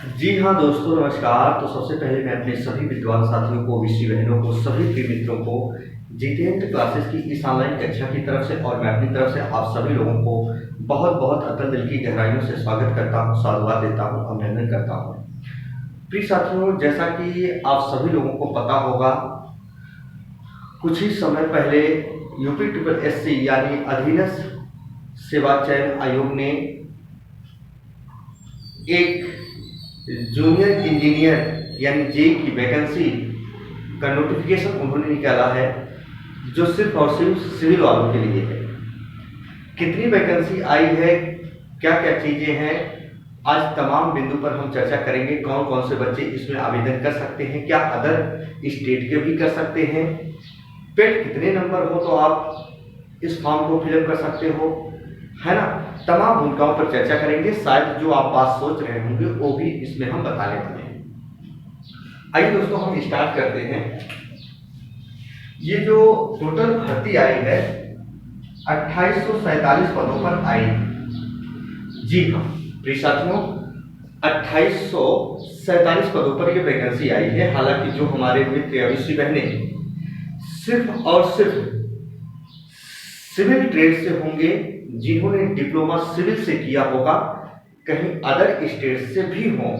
जी हाँ दोस्तों, नमस्कार। तो सबसे पहले मैं अपने सभी विद्वान साथियों को, विषी बहनों को, सभी प्रिय मित्रों को जितेंद्र क्लासेस की इस ऑनलाइन कक्षा की तरफ से और मैं अपनी तरफ से आप सभी लोगों को बहुत बहुत अतल दिल की गहराइयों से स्वागत करता हूँ, साधुवाद देता हूँ, अभिनंदन करता हूँ। प्रिय साथियों, जैसा कि आप सभी लोगों को पता होगा, कुछ ही समय पहले यूपी ट्रिपल एससी यानी अधीनस्थ सेवा चयन आयोग ने एक जूनियर इंजीनियर यानी जेई की वैकेंसी का नोटिफिकेशन उन्होंने निकाला है, जो सिर्फ और सिर्फ सिविल वालों के लिए है। कितनी वैकेंसी आई है, क्या क्या चीजें हैं, आज तमाम बिंदु पर हम चर्चा करेंगे। कौन कौन से बच्चे इसमें आवेदन कर सकते हैं, क्या अदर स्टेट के भी कर सकते हैं, पेट कितने नंबर हो तो आप इस फॉर्म को फिलअप कर सकते हो, है ना। तमाम भूमिकाओं पर चर्चा करेंगे। शायद जो आप बात सोच रहे होंगे वो भी इसमें हम बताने वाले हैं। आइए दोस्तों, हम स्टार्ट करते हैं। ये जो टोटल भर्ती आई है 2847 पदों पर आई। जी हाँ प्रिय साथियों, 2847 पदों पर ये वैकेंसी आई है। हालांकि जो हमारे मित्र विषी बहने सिर्फ और सिर्फ सिविल ट्रेड से होंगे, जिन्होंने डिप्लोमा सिविल से किया होगा, कहीं अदर स्टेट से भी हों,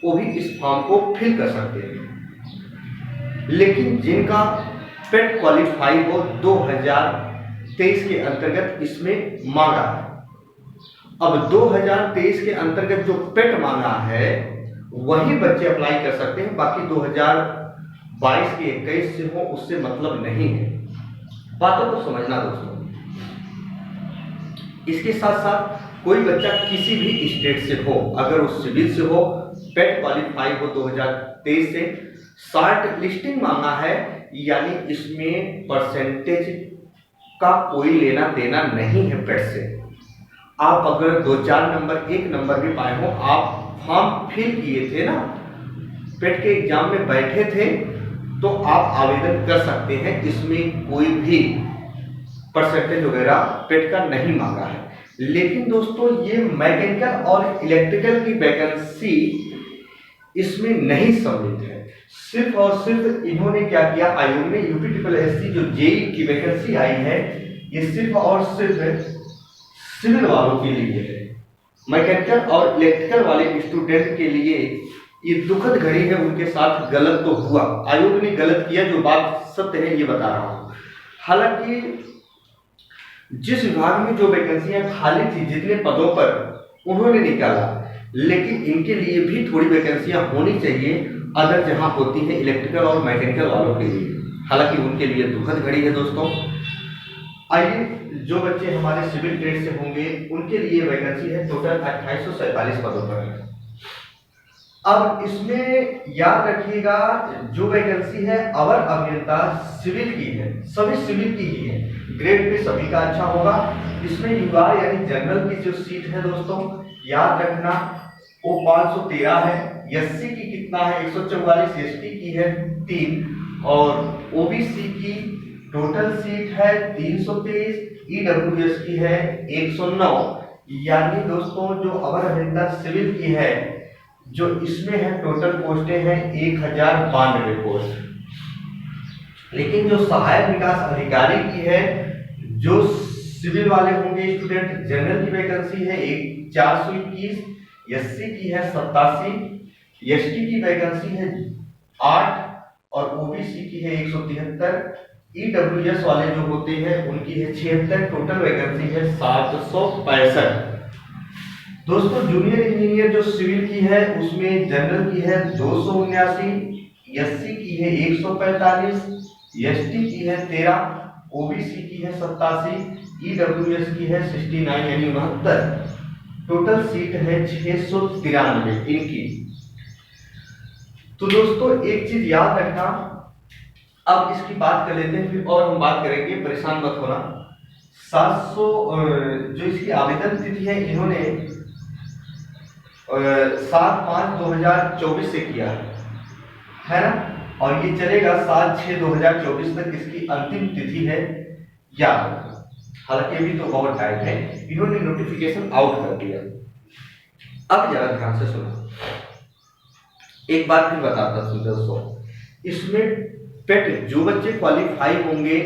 वो भी इस फॉर्म को फिल कर सकते हैं। लेकिन जिनका पेट क्वालिफाई हो 2023 के अंतर्गत इसमें मांगा है। अब 2023 के अंतर्गत जो पेट मांगा है वही बच्चे अप्लाई कर सकते हैं, बाकी 2022 के 21 से हो उससे मतलब नहीं है। बातों को समझना दोस्तों। इसके साथ साथ कोई बच्चा किसी भी स्टेट से हो, अगर वो सिविल से हो, पेट क्वालिफाई हो 2023 से, शॉर्ट लिस्टिंग मांगा है, यानी इसमें परसेंटेज का कोई लेना देना नहीं है पेट से। आप अगर 2-4 नंबर 1 नंबर भी पाए हो, आप फॉर्म फिल किए थे ना, पेट के एग्जाम में बैठे थे, तो आप आवेदन कर सकते हैं। इसमें कोई भी परसेंटेज वगैरह पेट का नहीं मांगा है। लेकिन दोस्तों, ये मैकेनिकल और इलेक्ट्रिकल की वैकेंसी इसमें नहीं सम्मिलित है। सिर्फ और सिर्फ इन्होंने क्या किया, आयोग ने यूपी ट्रिपल एससी जो जेई की वैकेंसी आई है, ये सिर्फ और सिर्फ सिविल वालों के लिए है। मैकेनिकल और इलेक्ट्रिकल वाले स्टूडेंट के लिए ये दुखद घड़ी है। उनके साथ गलत तो हुआ, आयोग ने गलत किया, जो बात सत्य है ये बता रहा हूं। हालांकि जिस विभाग में जो वैकेंसियां खाली थी, जितने पदों पर उन्होंने निकाला, लेकिन इनके लिए भी थोड़ी वैकेंसियां होनी चाहिए अदर जहां होती है इलेक्ट्रिकल और मैकेनिकल वालों के लिए। हालांकि उनके लिए दुखद घड़ी है दोस्तों। आइए, जो बच्चे हमारे सिविल ट्रेड से होंगे उनके लिए वैकेंसी है टोटल 2847 पदों पर। अब इसमें याद रखिएगा, जो वैकेंसी है अवर अभियंता सिविल की है, सभी सिविल की ही है, ग्रेड पे सभी का अच्छा होगा। इसमें युवा यानी जनरल की जो सीट है दोस्तों, याद रखना वो 513 है। एससी की कितना है 144, एसटी की है 3 और ओबीसी की टोटल सीट है 323, ईडब्ल्यूएस की है 109। यानी दोस्तों, जो अवर अभियंता सिविल की है, जो इसमें है टोटल पोस्टें हैं 1092 पोस्ट। लेकिन जो सहायक विकास अधिकारी की है, जो सिविल वाले होंगे स्टूडेंट, जनरल की वैकेंसी है 421, एससी की है 87, एसटी की वैकेंसी है 8 और ओबीसी की है 173, ईडब्ल्यूएस वाले जो होते हैं उनकी है 76। टोटल वैकेंसी है 765। दोस्तों, जूनियर इंजीनियर जो सिविल की है उसमें जनरल की है 279, एससी की है 145, एसटी की है 13, ओबीसी की है 87, ईडब्ल्यूएस की है 69 यानी 69। टोटल सीट है 693 इनकी। तो दोस्तों, एक चीज याद रखना, अब इसकी बात कर लेते हैं, फिर और हम बात करेंगे, परेशान मत होना। 700 जो इसकी आवेदन तिथि है, इन्होंने 7/5/2024 से किया है ना, और ये चलेगा 7/6/2024 तक इसकी अंतिम तिथि है। याद रखना, हालांकि अभी तो बहुत टाइम है, इन्होंने नोटिफिकेशन आउट कर दिया। अब जरा ध्यान से सुनो। एक बात फिर बताता हूँ दोस्तों, इसमें पेट जो बच्चे क्वालिफाई होंगे,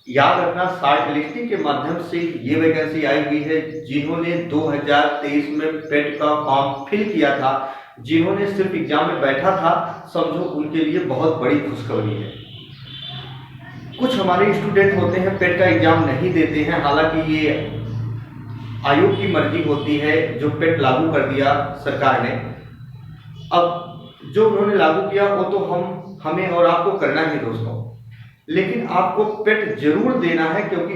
याद रखना शॉर्ट लिस्टिंग के माध्यम से ये वैकेंसी आई हुई है। जिन्होंने 2023 में पेट का फॉर्म फिल किया था, जिन्होंने सिर्फ एग्जाम में बैठा था, समझो उनके लिए बहुत बड़ी खुशखबरी है। कुछ हमारे स्टूडेंट होते हैं पेट का एग्जाम नहीं देते हैं, हालांकि ये आयोग की मर्जी होती है, जो पेट लागू कर दिया सरकार ने। अब जो उन्होंने लागू किया वो तो हमें और आपको करना है दोस्तों, लेकिन आपको पेट जरूर देना है, क्योंकि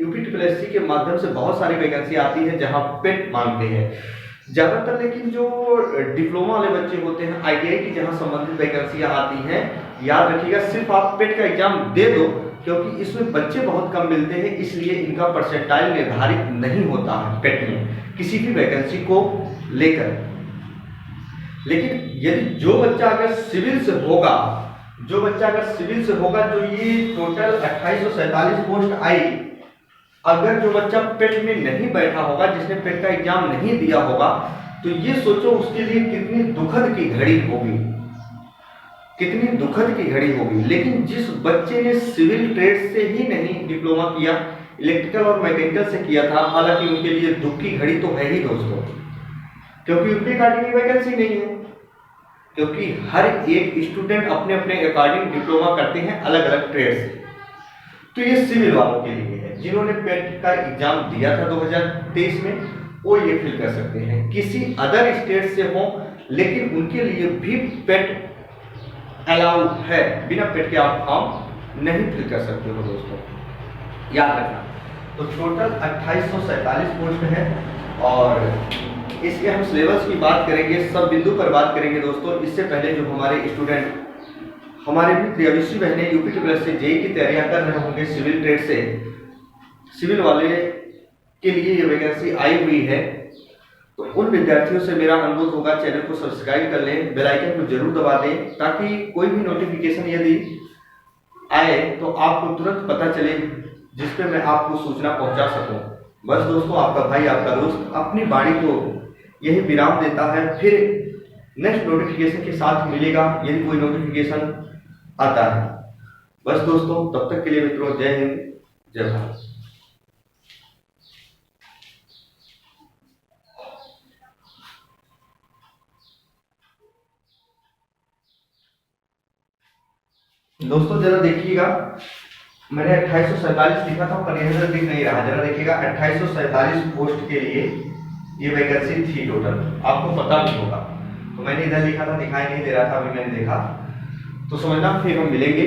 यूपी के माध्यम से बहुत सारी वैकेंसी आती है जहां पेट मांगते हैं ज्यादातर। लेकिन जो डिप्लोमा वाले बच्चे होते हैं, ITI की जहां संबंधित वैकेंसियां आती हैं, याद रखिएगा सिर्फ आप पेट का एग्जाम दे दो, क्योंकि इसमें बच्चे बहुत कम मिलते हैं, इसलिए इनका परसेंटाइल निर्धारित नहीं होता है पेट में किसी भी वैकेंसी को लेकर। लेकिन यदि जो बच्चा अगर सिविल से होगा, जो ये टोटल 2847 पोस्ट आई, अगर जो बच्चा पेट में नहीं बैठा होगा, जिसने पेट का एग्जाम नहीं दिया होगा, तो ये सोचो उसके लिए कितनी दुखद की घड़ी होगी, कितनी दुखद की घड़ी होगी। लेकिन जिस बच्चे ने सिविल ट्रेड से ही नहीं डिप्लोमा किया, इलेक्ट्रिकल और मैकेनिकल से किया था, हालांकि उनके लिए दुख की घड़ी तो है ही दोस्तों, क्योंकि उनकी अकॉर्डिंग वैकेंसी नहीं है, क्योंकि हर एक स्टूडेंट अपने अपने अकॉर्डिंग डिप्लोमा करते हैं अलग अलग ट्रेड से। तो ये सिविल वालों के लिए है, जिन्होंने पेट का एग्जाम दिया था 2023 में, वो ये फिल कर सकते हैं। किसी अदर स्टेट से हो, लेकिन उनके लिए भी पेट अलाउ है, बिना पेट के आप फॉर्म नहीं फिल कर सकते हो दोस्तों, याद रखना। तो टोटल 2847 पोस्ट है, और इसके हम सिलेबस की बात करेंगे, सब बिंदु पर बात करेंगे दोस्तों। इससे पहले जो हमारे स्टूडेंट, हमारे भी प्रियदर्शी बहनें यूपी से जेई की तैयारियां कर रहे होंगे सिविल ट्रेड से, सिविल वाले के लिए ये वैकेंसी आई हुई है, तो उन विद्यार्थियों से मेरा अनुरोध होगा चैनल को सब्सक्राइब कर लें, बेल आइकन को जरूर दबा दें, ताकि कोई भी नोटिफिकेशन यदि आए तो आपको तुरंत पता चले, जिस पे मैं आपको सूचना पहुंचा सकूं। बस दोस्तों, आपका भाई, आपका दोस्त अपनी वाणी को यही विराम देता है, फिर नेक्स्ट नोटिफिकेशन के साथ मिलेगा यदि कोई नोटिफिकेशन आता है। बस दोस्तों, तब तक के लिए मित्रों, जय हिंद, जय भारत। दोस्तों जरा देखिएगा, मैंने 2847 लिखा था पर यह दिख नहीं रहा, जरा देखिएगा 2847 पोस्ट के लिए ये वैकेंसी थी टोटल, आपको पता भी होगा। तो मैंने इधर लिखा था, दिखाई नहीं दे रहा था, अभी मैंने देखा, तो समझना। फिर हम मिलेंगे